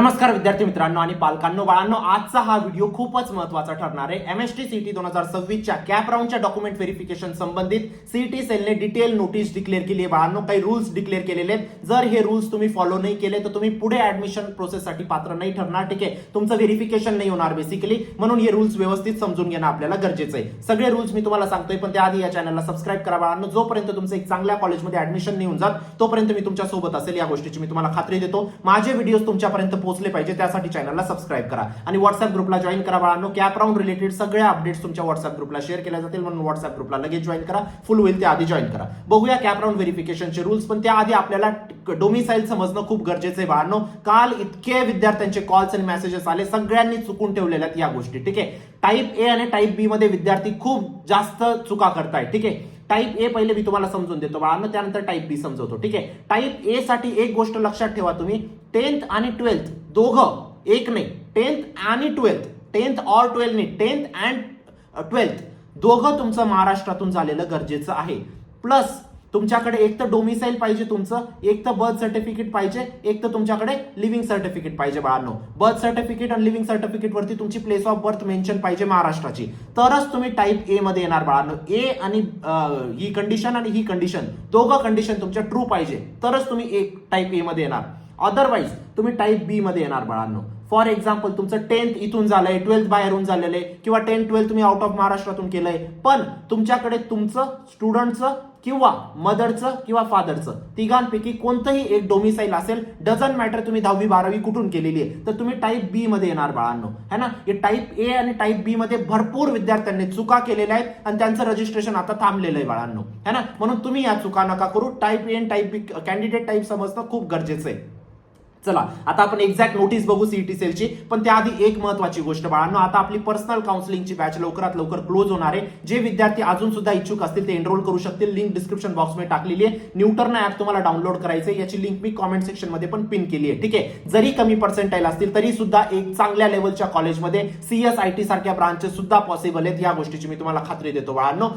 नमस्कार विद्यार्थी मित्रांनो आणि पालकांनो, बाळांनो, आजचा हा व्हिडिओ खूपच महत्त्वाचा ठरणार आहे. एमएसटी सीईटी 2026 च्या कॅप राऊंडच्या डॉक्युमेंट व्हेरिफिकेशन संबंधित सीईटी सेलने डिटेल नोटीस डिक्लेअर केली आहे. बाळांनो, काही रूल्स डिक्लेअर केलेले आहेत. जर हे रूल्स तुम्ही फॉलो नाही केले तर तुम्ही पुढे ऍडमिशन प्रोसेससाठी पात्र नाही ठरणार. ठीक आहे, तुमचं व्हेरिफिकेशन नाही होणार बेसिकली. म्हणून हे रूल्स व्यवस्थित समजून घेणं आपल्याला गरजेचं आहे. सगळे रूल्स मी तुम्हाला सांगतोय, पण त्याआधी या चॅनलला सबस्क्राईब करा बाळांनो. जोपर्यंत तुमचं एक चांगल्या कॉलेजमध्ये ऍडमिशन नाही होऊन जात तोपर्यंत मी तुमच्या सोबत असेल, या गोष्टीची मी तुम्हाला खात्री देतो. माझे व्हिडिओज तुमच्यापर्यंत पोहोचले पाहिजे त्यासाठी चॅनलला सबस्क्राईब करा आणि व्हॉट्सअप ग्रुपला जॉईन करा बाळांनो. कॅप राऊंड रिलेटेड सगळ्या अपडेट्स तुमच्या व्हॉट्सअप ग्रुपला शेअर केल्या जातील, म्हणून व्हॉट्सअप ग्रुपला लगेच जॉईन करा. फुल होईल त्याआधी जॉईन करा. बघूया कॅप राऊंड व्हेरिफिकेशनचे रूल्स, पण त्याआधी आपल्याला डोमिसाईल समजणं खूप गरजेचं आहे बाळांनो. काल इतके विद्यार्थ्यांचे कॉल्स आणि मेसेजेस आले, सगळ्यांनी चुकून ठेवलेल्या या गोष्टी. ठीक आहे, टाईप ए आणि टाईप बी मध्ये विद्यार्थी खूप जास्त चुका करतायत. ठीक आहे, टाईप ए पहिले मी तुम्हाला समजून देतो बाळांनो, त्यानंतर टाईप बी समजवतो. ठीक आहे, टाईप ए साठी एक गोष्ट लक्षात ठेवा तुम्ही, 10th आणि 12th दोघं एक नाही, 10th आणि 12th, 10th और 12 नाही, 10th अँड 12th दोघं तुमचं महाराष्ट्रातून झालेलं गरजेचं आहे. प्लस तुमच्याकडे एक तर डोमिसाईल पाहिजे तुमचं, एक तर बर्थ सर्टिफिकेट पाहिजे, एक तर तुमच्याकडे लिव्हिंग सर्टिफिकेट पाहिजे बाळांनो. बर्थ सर्टिफिकेट आणि लिव्हिंग सर्टिफिकेट वरती तुमची प्लेस ऑफ बर्थ मेन्शन पाहिजे महाराष्ट्राची, तरच तुम्ही टाईप ए मध्ये येणार बाळांनो. ए आणि ही कंडिशन आणि ही कंडिशन दोघं कंडिशन तुमच्या ट्रू पाहिजे, तरच तुम्ही एक टाईप ए मध्ये येणार. अदरवाईज तुम्ही टाईप बी मध्ये येणार बाळांनो. फॉर एक्झाम्पल, तुमचं 10th इथून झालंय, 12th बाहेरून झालेलं आहे, किंवा 10th 12th तुम्ही आउट ऑफ महाराष्ट्रातून केलंय, पण तुमच्याकडे तुमचं स्टुडंटचं किंवा मदरचं किंवा फादरचं तिघांपैकी कोणतंही एक डोमिसाईल असेल, डझंट मॅटर तुम्ही 10वी 12वी कुठून केलेली आहे, तर तुम्ही टाईप बी मध्ये येणार बाळांनो. है ना, हे टाईप ए आणि टाईप बी मध्ये भरपूर विद्यार्थ्यांनी चुका केलेल्या आहेत आणि त्यांचं रजिस्ट्रेशन आता थांबलेलं आहे बाळांनो. है ना, म्हणून तुम्ही या चुका नका करू. टाईप ए आणि टाईप बी कॅन्डिडेट टाईप समजणं खूप गरजेचं आहे. चला, आता आपण एक्झॅक्ट नोटीस बघू सीईटी सेलची, पण त्याआधी एक महत्वाची गोष्ट बाळांनो, आता आपली पर्सनल काउन्सिलिंगची बॅच लवकरात लवकर क्लोज होणार आहे. जे विद्यार्थी अजून सुद्धा इच्छुक असतील ते एनरोल करू शकतील. लिंक डिस्क्रिप्शन बॉक्समध्ये टाकलेली आहे. न्यूटर्न ऍप तुम्हाला डाउनलोड करायचं आहे, याची लिंक मी कॉमेंट सेक्शन मध्ये पण पिन केली आहे. ठीक आहे, जरी कमी पर्सेंटाईल असतील तरी सुद्धा एक चांगल्या लेवलच्या कॉलेजमध्ये सीएसआयटी सारख्या ब्रांचेस सुद्धा पॉसिबल आहेत, या गोष्टीची मी तुम्हाला खात्री देतो बाळांनो.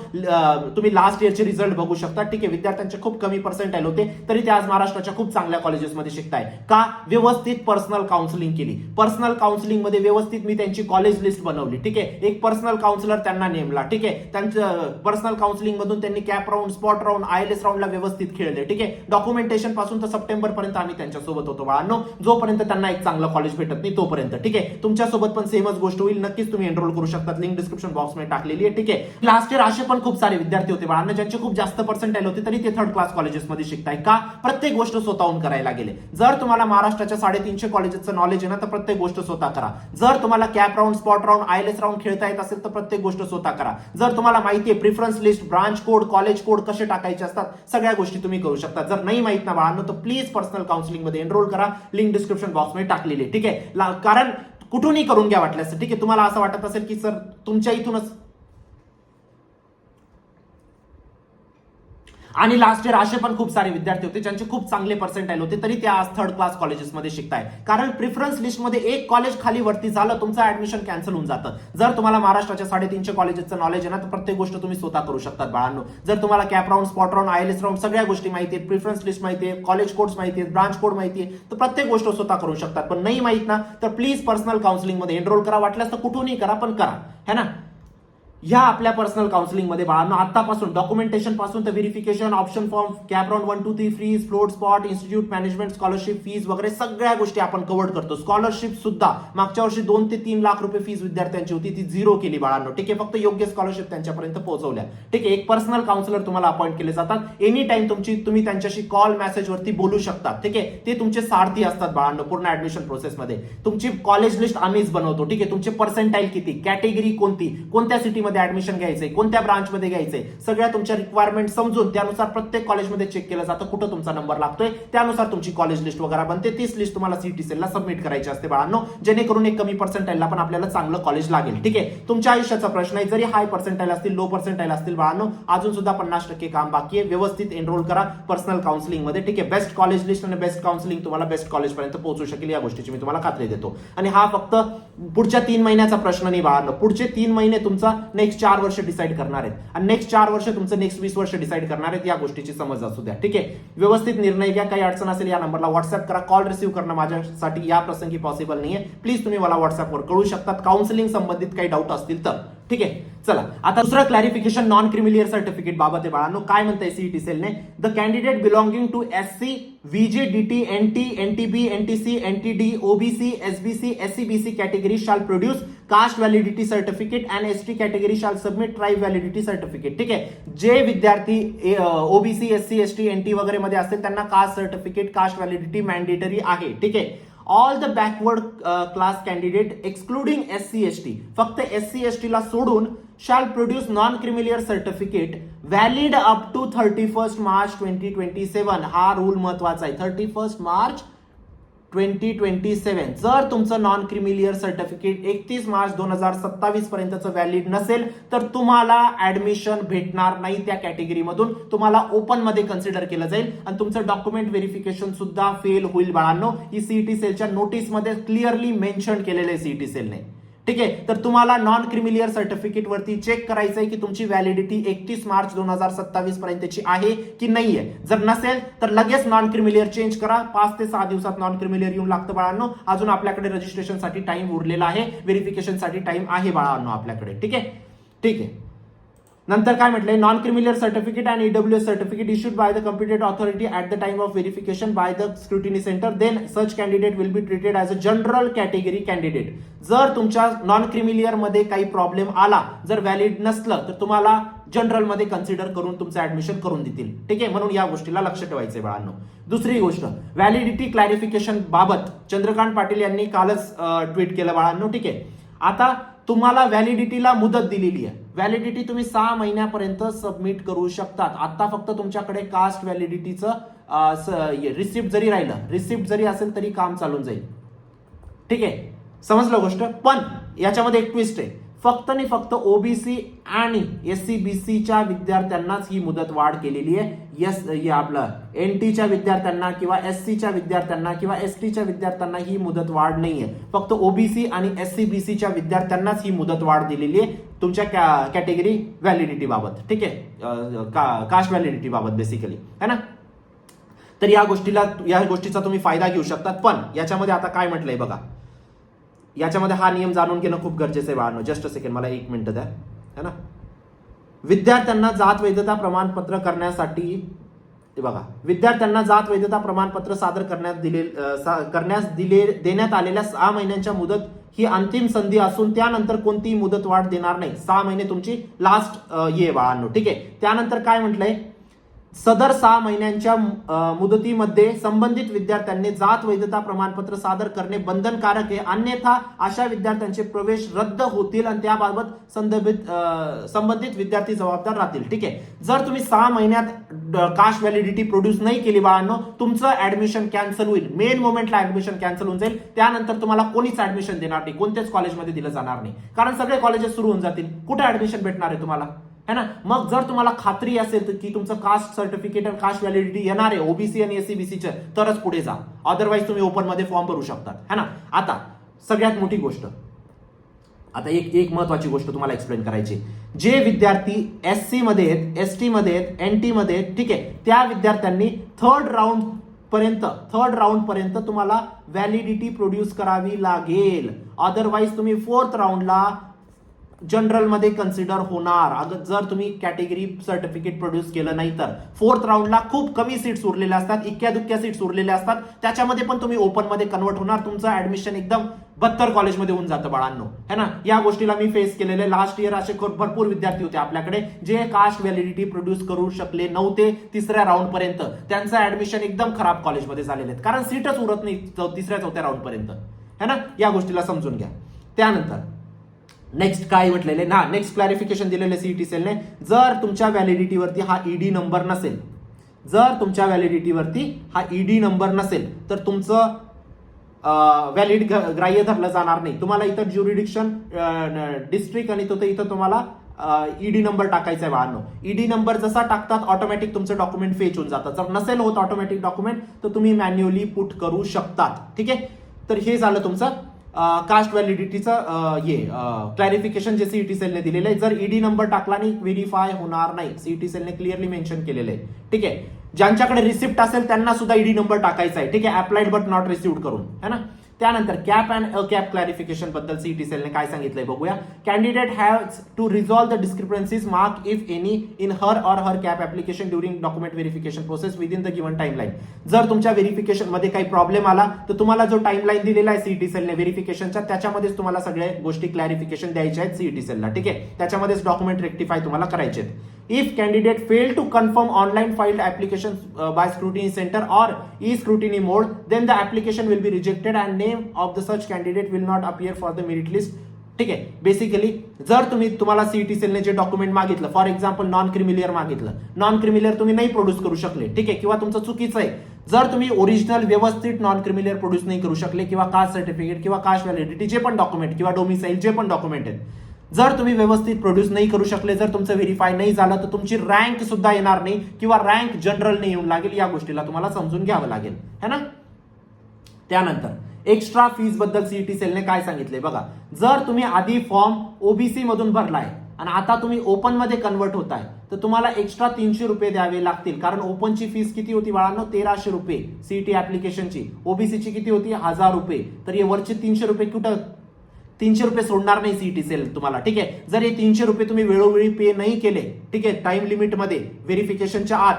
तुम्ही लास्ट इयरचे रिझल्ट बघू शकता. ठीक आहे, विद्यार्थ्यांचे खूप कमी पर्सेंटाईल होते तरी ते आज महाराष्ट्राच्या खूप चांगल्या कॉलेजेसमध्ये शिकताय. का? व्यवस्थित पर्सनल काउन्सिलिंग केली. पर्सनल काउन्सिलिंग मध्ये व्यवस्थित मी त्यांची कॉलेज लिस्ट बनवली. ठीक आहे, एक पर्सनल काउन्सिलर त्यांना नेमला. ठीक आहे, त्यांच्या पर्सनल काउन्सिलिंग मधून त्यांनी cap round, spot round, ILS राऊंडला व्यवस्थित खेळले. ठीक आहे, डॉक्युमेंटेशन पासून तर सप्टेंबर पर्यंत आम्ही त्यांच्यासोबत होतो बाळांनो, जोपर्यंत त्यांना एक चांगलं कॉलेज भेटत नाही तोपर्यंत. ठीक आहे, तुमच्यासोबत पण सेमच गोष्ट होईल. नक्कीच तुम्ही एनरोल करू शकता, लिंक डिस्क्रिप्शन बॉक्स मध्ये टाकलेली आहे. ठीक आहे, लास्ट इयर असे पण खूप सारे विद्यार्थी होते बाळांनो ज्यांचे खूप जास्त पर्सेंटाईल होते तरी ते थर्ड क्लास कॉलेजेसमध्ये शिकताय. का? प्रत्येक गोष्ट स्वतःहून करायला गेले. जर तुम्हाला महाराष्ट्राच्या 350 कॉलेजेसचं नॉलेज आहे ना, तर प्रत्येक गोष्ट स्वतः करा. जर तुम्हाला CAP round, spot round, ILS round खेळता येत असेल तर प्रत्येक गोष्ट स्वतः करा. जर तुम्हाला माहिती आहे preference list, branch code, college code कसे टाकायचे असतात, सगळ्या गोष्टी तुम्ही करू शकता. जर नाही माहित ना बाळांनो, तर प्लीज पर्सनल काउन्सिलिंग मध्ये एनरोल करा. लिंक डिस्क्रिप्शन बॉक्स मध्ये टाकलेली आहे. ठीक आहे, कारण कुठूनही करून घ्या वाटल्यास. ठीक आहे, तुम्हाला असं वाटत असेल की सर तुमच्या इथूनच, आणि लास्ट इयर असे पण खूप सारे विद्यार्थी होते ज्यांचे खूप चांगले पर्सेंटाईल होते तरी ते आज थर्ड क्लास कॉलेजेसमध्ये शिकताय. कारण प्रिफरन्स लिस्टमध्ये एक कॉलेज खाली वरती झालं, तुमचं ऍडमिशन कॅन्सल होऊन जातं. जर तुम्हाला महाराष्ट्राच्या 350 कॉलेजेसचं नॉलेज आहे ना, तर प्रत्येक गोष्ट तुम्ही स्वतः करू शकतात बाळांनो. जर तुम्हाला CAP round, spot round, ILS round सगळ्या गोष्टी माहिती आहेत, प्रिफरन्स लिस्ट माहिती आहे, कॉलेज कोड्स माहिती आहेत, ब्रांच कोड माहिती आहे, तर प्रत्येक गोष्ट स्वतः करू शकतात. पण नाही माहित ना, तर प्लीज पर्सनल काउन्सिलिंग मध्ये एनरोल करा. वाटल्यास तर कुठूनही करा, पण करा. है ना, ह्या आपल्या पर्सनल काउन्सिलिंग मध्ये बाळांनो आतापासून डॉक्युमेंटेशन पासून तर verification, option form, cap round 1 2 3 freeze, float, spot, institute management, scholarship fees वगैरे सगळ्या गोष्टी आपण कव्हर करतो. स्कॉलरशिप सुद्धा मागच्या वर्षी 2 ते 3 लाख रुपये फीज विद्यार्थ्यांची होती, ती झिरो केली बाळांनो. ठीक आहे, फक्त योग्य स्कॉलरशिप त्यांच्यापर्यंत पोहोचवल्या. ठीक आहे, एक पर्सनल काउन्सिलर तुम्हाला अपॉइंट केले जातात. एनी टाइम तुम्ही त्यांच्याशी कॉल, मेसेज वरती बोलू शकता. ठीक आहे, ते तुमचे सारथी असतात बाळांनो पूर्ण ऍडमिशन प्रोसेसमध्ये. तुमची कॉलेज लिस्ट आम्हीच बनवतो. ठीक आहे, तुमचे पर्सेंटाईल किती, कॅटेगरी कोणती, कोणत्या सिटीमध्ये ऍडमिशन घ्यायचंय, कोणत्या ब्रांचमध्ये घ्यायचंय, सगळ्या तुमच्या रिक्वायरमेंट समजून त्यानुसार प्रत्येक कॉलेजमध्ये चेक केलं जातं कुठं तुमचा नंबर लागतोय, त्यानुसार तुमची कॉलेज लिस्ट वगैरे बनते. तीच लिस्ट तुम्हाला सीईटी सेलला सबमिट करायची असते बाळांनो, जेणेकरून एक कमी पर्सेंटाईलला पण आपल्याला चांगलं कॉलेज लागेल. ठीक आहे, तुमच्या आयुष्याचा प्रश्न आहे. जरी हाय पर्सेंटाईल असतील, लो पर्सेंटाईल असतील बाळांनो, अजून सुद्धा 50% काम बाकी आहे. व्यवस्थित एनरोल करा पर्सनल काउन्सिलिंग मध्ये. ठीक आहे, बेस्ट कॉलेज लिस्ट आणि बेस्ट काउन्सिलिंग तुम्हाला बेस्ट कॉलेज पर्यंत पोहोचू शकेल, या गोष्टीची मी तुम्हाला खात्री देतो. आणि हा फक्त पुढच्या 3 महिन्याचा प्रश्न नाही बाळांनो, पुढचे 3 महिने तुमचा नेक्स्ट 4 वर्ष डिसाईड करणार आहेत आणि नेक्स्ट 4 वर्ष तुमचं नेक्स्ट 20 वर्ष डिसाईड करणार आहेत, या गोष्टीची समज असू द्या. ठीक आहे, व्यवस्थित निर्णय घ्या. काही अडचण असेल या नंबरला व्हॉट्सअप करा. कॉल रिसीव्ह करणं माझ्यासाठी या प्रसंगी पॉसिबल नाहीये. प्लीज तुम्ही मला व्हॉट्सअपवर कळू शकतात काउन्सिलिंग संबंधित काही डाऊट असतील तर. ठीक आहे, चला आता दुसरं क्लॅरिफिकेशन नॉन क्रिमिलियर सर्टिफिकेट बाबत आहे बाळांनो. काय म्हणताय सीईटी सेलने, the candidate belonging to SC, VJ, DT, NT, NTB, NTC, NTD, OBC, SBC, SCBC category shall produce caste validity certificate and ST category shall submit tribe validity certificate. ठीक आहे, जे विद्यार्थी ओबीसी, एससी, एसटी, एनटी वगैरे मध्ये असतील त्यांना caste certificate, caste validity mandatory आहे. ठीक आहे, all the backward class candidate excluding SC ST, फक्त एससी एसटी ला सोडून shall produce non-criminal certificate valid up to 31st March 2027. हा रूल महत्वाचा आहे. 31st मार्च 2027. जर तुमचं नॉन क्रिमिलियर सर्टिफिकेट 31 मार्च 2027 पर्यंतचं व्हॅलिड नसेल तर तुम्हाला ऍडमिशन भेटणार नाही त्या कॅटेगरीमधून. तुम्हाला ओपन मध्ये कन्सिडर केलं जाईल आणि तुमचं डॉक्युमेंट व्हेरिफिकेशन सुद्धा फेल होईल बाळांनो. ही सीईटी सेलच्या नोटीसमध्ये क्लिअरली मेन्शन केलेलं आहे सीईटी सेलने. ठीक आहे, तर तुम्हाला नॉन क्रिमिलियर सर्टिफिकेट वरती चेक करायचं आहे की तुमची व्हॅलिडिटी 31 मार्च 2027 पर्यंतची आहे की नाहीये. जर नसेल तर लगेच नॉन क्रिमिलियर चेंज करा. 5 ते 6 दिवसात नॉन क्रिमिलियर येऊन लागतं बाळांनो. अजून आपल्याकडे रजिस्ट्रेशनसाठी टाइम उरलेला आहे, व्हेरिफिकेशनसाठी टाइम आहे बाळांनो आपल्याकडे. ठीक आहे, ठीक आहे. नंतर काय म्हटलंय, non creamy layer certificate and EWS certificate issued by the competent authority at the time of verification by the scrutiny centre, then such candidate will be treated as a general category candidate. जर तुमच्या non creamy layer मध्ये काही problem आला, जर valid नसलं तर तुम्हाला general मध्ये कन्सिडर करून तुमचं ऍडमिशन करून देतील. ठीक आहे, म्हणून या गोष्टीला लक्ष ठेवायचंय बाळांनो. दुसरी गोष्ट, व्हॅलिडिटी क्लॅरिफिकेशन बाबत चंद्रकांत पाटील यांनी कालच ट्विट केलं बाळांनो. ठीक आहे, आता तुम्हाला व्हॅलिडिटीला मुदत दिलेली आहे. व्हॅलिडिटी तुम्ही 6 महिन्यापर्यंत सबमिट करू शकतात. आता फक्त तुमच्याकडे कास्ट व्हॅलिडिटीचं रिसिप्ट जरी राहिलं, रिसिप्ट जरी असेल तरी काम चालून जाईल. ठीक आहे, समजलं गोष्ट. पण याच्यामध्ये एक ट्विस्ट आहे, फक्त आणि फक्त ओबीसी आणि एससी बीसीच्या विद्यार्थ्यांनाच ही मुदत वाढ केलेली आहे. आपलं एनटीच्या विद्यार्थ्यांना किंवा एससीच्या विद्यार्थ्यांना किंवा एसटीच्या विद्यार्थ्यांना ही मुदत वाढ नाहीये. फक्त ओबीसी आणि एससी बीसीच्या विद्यार्थ्यांनाच ही मुदत वाढ दिलेली आहे तुमच्या कॅटेगरी व्हॅलिडिटी बाबत. ठीक आहे, कास्ट व्हॅलिडिटी बाबत बेसिकली है ना. तर या गोष्टीचा तुम्ही फायदा घेऊ शकतात. पण याच्यामध्ये आता काय म्हटलंय बघा, याच्यामध्ये हा नियम जाणून घेणं खूप गरजेचं आहे बाळांनो. जस्ट अ सेकंड, मला 1 मिनिट द्या है ना. विद्यार्थ्यांना जात वैधता प्रमाणपत्र करण्यासाठी बघा, विद्यार्थ्यांना जात वैधता प्रमाणपत्र सादर देण्यात आलेल्या 6 महिन्यांच्या मुदत ही अंतिम संधी असून त्यानंतर कोणतीही मुदत वाढ देणार नाही. 6 महिने तुमची लास्ट ये बाळांनो. ठीक आहे, त्यानंतर काय म्हटलंय, सदर 6 महिन्यांच्या मुदतीमध्ये संबंधित विद्यार्थ्यांनी जात वैधता प्रमाणपत्र सादर करणे बंधनकारक आहे, अन्यथा अशा विद्यार्थ्यांचे प्रवेश रद्द होतील आणि त्याबाबत संबंधित विद्यार्थी जबाबदार राहतील. ठीक आहे, जर तुम्ही 6 महिन्यात कास्ट व्हॅलिडिटी प्रोड्यूस नाही केली बाळांनो, तुमचं ऍडमिशन कॅन्सल होईल. मेन मोमेंटला ऍडमिशन कॅन्सल होऊन जाईल. त्यानंतर तुम्हाला कोणीच ऍडमिशन देणार नाही, कोणत्याच कॉलेजमध्ये दिलं जाणार नाही, कारण सगळे कॉलेजेस सुरू होऊन जातील. कुठे ऍडमिशन भेटणार आहे तुम्हाला, है ना. मग जर तुम्हाला खात्री असेल की तुमचं कास्ट सर्टिफिकेट आणि कास्ट व्हॅलिडिटी येणार आहे ओबीसी आणि एससीबीसीचे, तरच पुढे जा. अदरवाईज तुम्ही ओपन मध्ये फॉर्म भरू शकता, है ना. आता सगळ्यात मोठी गोष्ट, आता एक महत्वाची गोष्ट तुम्हाला एक्सप्लेन करायची. जे विद्यार्थी एससी मध्ये आहेत, एसटी मध्ये आहेत, एनटी मध्ये आहेत, ठीक आहे, त्या विद्यार्थ्यांनी थर्ड राऊंड पर्यंत तुम्हाला व्हॅलिडिटी प्रोड्यूस करावी लागेल. अदरवाईज तुम्ही 4th राऊंडला जनरल मध्ये कन्सिडर होणार. जर तुम्ही कॅटेगरी सर्टिफिकेट प्रोड्यूस केलं नाही तर 4th राऊंडला खूप कमी सीट्स उरलेल्या असतात, इक्क्या दुक्क्या सीट्स उरलेल्या असतात. त्याच्यामध्ये पण तुम्ही ओपन मध्ये कन्वर्ट होणार. तुमचं ऍडमिशन एकदम 72 कॉलेजमध्ये होऊन जातं बाळांनो, है ना. या गोष्टीला मी फेस केलेले. लास्ट इयर असे भरपूर विद्यार्थी होते आपल्याकडे जे कास्ट व्हॅलिडिटी प्रोड्यूस करू शकले नव्हते 3ऱ्या राऊंड पर्यंत. त्यांचं ऍडमिशन एकदम खराब कॉलेजमध्ये झालेले आहेत, कारण सीटच उरत नाही 3ऱ्या-4थ्या राऊंड पर्यंत, है ना. या गोष्टीला समजून घ्या. त्यानंतर नेक्स्ट काय म्हटलेले ना, नेक्स्ट क्लॅरिफिकेशन दिलेले सीईटी सेलने, जर तुमच्या व्हॅलिडिटीवरती हा ईडी नंबर नसेल, तर तुमचं व्हॅलिड ग्राह्य धरलं जाणार नाही. तुम्हाला इथं ज्युरिडिक्शन डिस्ट्रिक्ट आणि इथं तुम्हाला ईडी नंबर टाकायचा आहे बाळांनो. ईडी नंबर जसा टाकतात ऑटोमॅटिक तुमचं डॉक्युमेंट फेच होऊन जातं. जर नसेल होत ऑटोमॅटिक डॉक्युमेंट तर तुम्ही मॅन्युअली पुट करू शकतात. ठीक आहे, तर हे झालं तुमचं कास्ट व्हॅलिडिटीचं क्लॅरिफिकेशन जे सीईटी सेलने दिलेलं आहे. जर ईडी नंबर टाकला नाही व्हेरीफाय होणार नाही, सीईटी सेलने क्लिअरली मेन्शन केलेलं आहे. ठीक आहे, ज्यांच्याकडे रिसिप्ट असेल त्यांना सुद्धा ईडी नंबर टाकायचा आहे. ठीक आहे, अप्लाइड बट नॉट रिसिव्ड करून, है ना. त्यानंतर कॅप अँड अकॅप क्लॅरिफिकेशन बद्दल सीईटी सेलने काय सांगितलंय बघूया. Candidate has to resolve the discrepancies mark if any in her or her CAP application during document verification process within the given timeline. जर तुमच्या व्हेरिफिकेशन मध्ये काही प्रॉब्लेम आला तर तुम्हाला जो टाइमलाईन दिलेला आहे सीईटी सेलने व्हेरिफिकेशनच्या, त्याच्यामध्येच तुम्हाला सगळ्या गोष्टी क्लॅरिफिकेशन द्यायचे आहेत सीईटी सेलला. ठीक आहे, त्याच्यामध्येच डॉक्युमेंट रेक्टिफाय तुम्हाला करायचे आहेत. If candidate fail to confirm online filed application by scrutiny center or e-scrutiny mode, then the application will be rejected and name of the such candidate will not appear for the merit list. ठीक आहे, basically जर तुम्हाला CET सेलने जे document मागितलं, for example non creamy layer मागितलं, non creamy layer तुम्ही नाही प्रोड्यूस करू शकले, ठीक आहे, किंवा तुमचं चुकीचं आहे. जर तुम्ही ओरिजिनल व्यवस्थित नॉन क्रिमिलियर प्रोड्यूस नाही करू शकले, किंवा कास्ट सर्टिफिकेट किंवा कास्ट व्हॅलिडिटी जे पण डॉक्युमेंट किंवा डोमिसाईल जे पण डॉक्युमेंट आहेत, जर तुम्ही व्यवस्थित प्रोड्यूस नाही करू शकले, जर तुमचं व्हेरीफाय नाही झालं, तर तुमची रँक सुद्धा येणार नाही किंवा रँक जनरल नाही येऊन लागेल. या गोष्टीला तुम्हाला समजून घ्यावं लागेल, है ना. त्यानंतर एक्स्ट्रा फीज बद्दल सीईटी सेलने काय सांगितले बघा. जर तुम्ही आधी फॉर्म ओबीसी मधून भरलाय आणि आता तुम्ही ओपन मध्ये कन्वर्ट होताय, तर तुम्हाला एक्स्ट्रा 300 रुपये द्यावे लागतील. कारण ओपनची फीस किती होती बाळांनो, 1300 रुपये सीईटी ऍप्लिकेशनची. ओबीसीची किती होती, 1000 रुपये. तर हे वरचे 300 रुपये कुठं, 300 रुपये सोडणार नाही सीईटी सेल तुम्हाला. ठीक आहे, जर हे 300 रुपये तुम्ही वेळोवेळी पे नाही केले, ठीक आहे, टाइम लिमिट मध्ये व्हेरिफिकेशनच्या आत,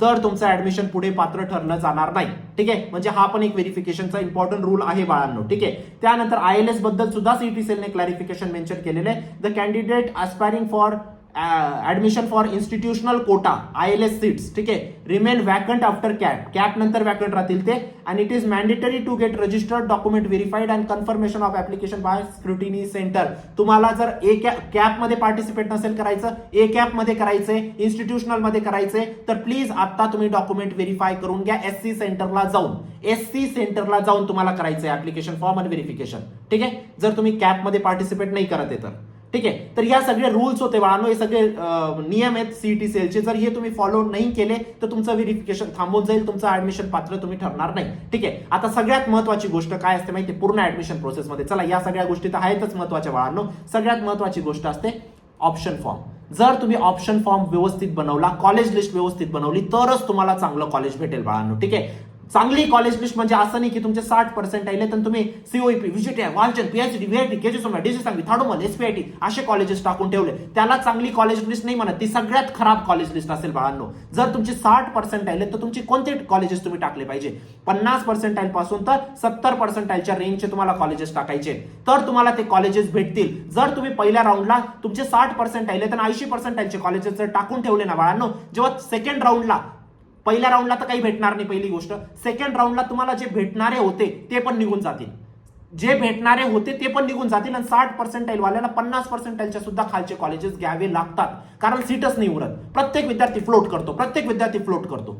तर तुमचं ऍडमिशन पुढे पात्र ठरलं जाणार नाही. ठीक आहे, म्हणजे हा पण एक व्हेरिफिकेशनचा इम्पॉर्टंट रूल आहे बाळांनो. ठीक आहे, त्यानंतर आयएलएस बद्दल सुद्धा सीईटी सेलने क्लॅरिफिकेशन मेन्शन केलेलं आहे. The candidate aspiring for admission for institutional quota ILS seats, ठीक आहे, रिमेन वॅकंट आफ्टर कॅप नंतर वॅकंट राहतील ते. And it is mandatory to get registered document verified and confirmation of application by scrutiny centre. तुम्हाला जर cap मध्ये participate नसेल करायचं, कॅप मध्ये करायचंय, इन्स्टिट्यूशनल मध्ये करायचंय, तर प्लीज आता तुम्ही डॉक्युमेंट व्हेरीफाय करून घ्या. एससी सेंटरला जाऊन तुम्हाला करायचंय ऍप्लिकेशन फॉर्म आणि व्हेरिफिकेशन. ठीक आहे, जर तुम्ही कॅप मध्ये पार्टिसिपेट नाही करत आहे तर. ठीक आहे, तर या सगळे रूल्स होते बाळांनो, हे सगळे नियम आहेत सीईटी सेलचे. जर हे तुम्ही फॉलो नाही केले तर तुमचं व्हेरिफिकेशन थांबून जाईल, तुमचं ऍडमिशन पात्र तुम्ही ठरणार नाही. ठीक आहे, आता सगळ्यात महत्वाची गोष्ट काय असते माहिती, पूर्ण ऍडमिशन प्रोसेसमध्ये. चला, या सगळ्या गोष्टी तर आहेतच महत्वाच्या बाळांनो. सगळ्यात महत्वाची गोष्ट असते ऑप्शन फॉर्म. जर तुम्ही ऑप्शन फॉर्म व्यवस्थित बनवला, कॉलेज लिस्ट व्यवस्थित बनवली, तरच तुम्हाला चांगलं कॉलेज भेटेल बाळांनो. ठीक आहे, चांगली कॉलेज लिस्ट म्हणजे असं नाही की तुमचे 60% आले तर तुम्ही COEP, VJTI, Walchand, PhD, VIT, केजीसोमा, डीसी सांगली, थाडोमल, एसपीआयटी असे कॉलेजेस टाकून ठेवले, त्याला चांगली कॉलेज लिस्ट नाही म्हणत, ती सगळ्यात खराब कॉलेज लिस्ट असेल बाळांनो. जर तुमचे 60% आले तर तुमचे कोणते कॉलेजेस तुम्ही टाकले पाहिजे, 50% पासून तर 70% रेंजचे तुम्हाला कॉलेजेस टाकायचे, तर तुम्हाला ते कॉलेजेस भेटतील. जर तुम्ही पहिल्या राऊंडला तुमचे 60% आले तर 80% कॉलेजेस जर टाकून ठेवले ना बाळांनो, जेव्हा सेकंड राऊंडला, पहिल्या राऊंडला तर काही भेटणार नाही पहिली गोष्ट, सेकंड राऊंडला तुम्हाला जे भेटणारे होते ते पण निघून जातील, आणि 60% वाल्याला 50% सुद्धा खालचे कॉलेजेस घ्यावे लागतात, कारण सीटच नाही उरत. प्रत्येक विद्यार्थी फ्लोट करतो.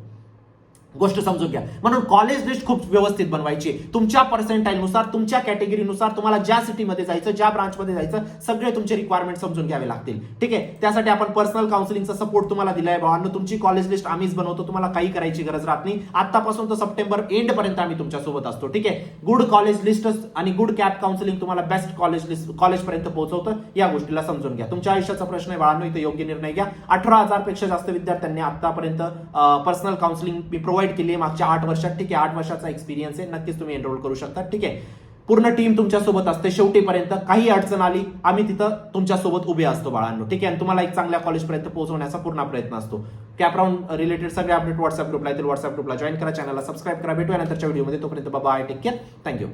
गोष्ट समजून घ्या. म्हणून कॉलेज लिस्ट खूप व्यवस्थित बनवायची, तुमच्या पर्सेंटाईल नुसार, तुमच्या कॅटेगरीनुसार, तुम्हाला ज्या सिटीमध्ये जायचं, ज्या ब्रांचमध्ये जायचं, सगळे तुमचे रिक्वायरमेंट समजून घ्यावे लागतील. ठीक आहे, त्यासाठी आपण पर्सनल काउन्सिलिंगचा सपोर्ट तुम्हाला दिलाय भावांनो. तुमची कॉलेज लिस्ट आम्हीच बनवतो, तुम्हाला काही करायची गरज राहत नाही. आतापासून तर सप्टेंबर एंड पर्यंत आम्ही तुमच्या सोबत असतो. ठीक आहे, गुड कॉलेज लिस्ट आणि गुड कॅप काउन्सिलिंग तुम्हाला बेस्ट कॉलेज पर्यंत पोहोचवतं. या गोष्टीला समजून घ्या. तुमच्या आयुष्याचा प्रश्न आहे बाळांनो, इथे योग्य निर्णय घ्या. 18,000 पेक्षा जास्त विद्यार्थ्यांनी आतापर्यंत पर्सनल काउन्सिलिंग प्रोव्हाइड केली आहे मागच्या 8 वर्षात. ठीक आहे, 8 वर्षाचा एक्सपिरियन्स आहे, नक्कीच तुम्ही एनरोल करू शकता. ठीक आहे, पूर्ण टीम तुमच्या सोबत असते शेवटीपर्यंत. काही अडचण आली आम्ही तिथं तुमच्या सोबत उभे असतो बाळांनो. ठीक आहे, आणि तुम्हाला एक चांगल्या कॉलेजपर्यंत पोहोचवण्याचा पूर्ण प्रयत्न असतो. कॅपराऊंड रिलेटेड सगळे अपडेट व्हॉट्सअप ग्रुपला येतील, व्हॉट्सअप ग्रुपला जॉईन करा, चॅनलला सबस्क्राईब करा. भेटूया नंतरच्या व्हिडिओमध्ये. तोपर्यंत बाय, टेक केअर, थँक्यू.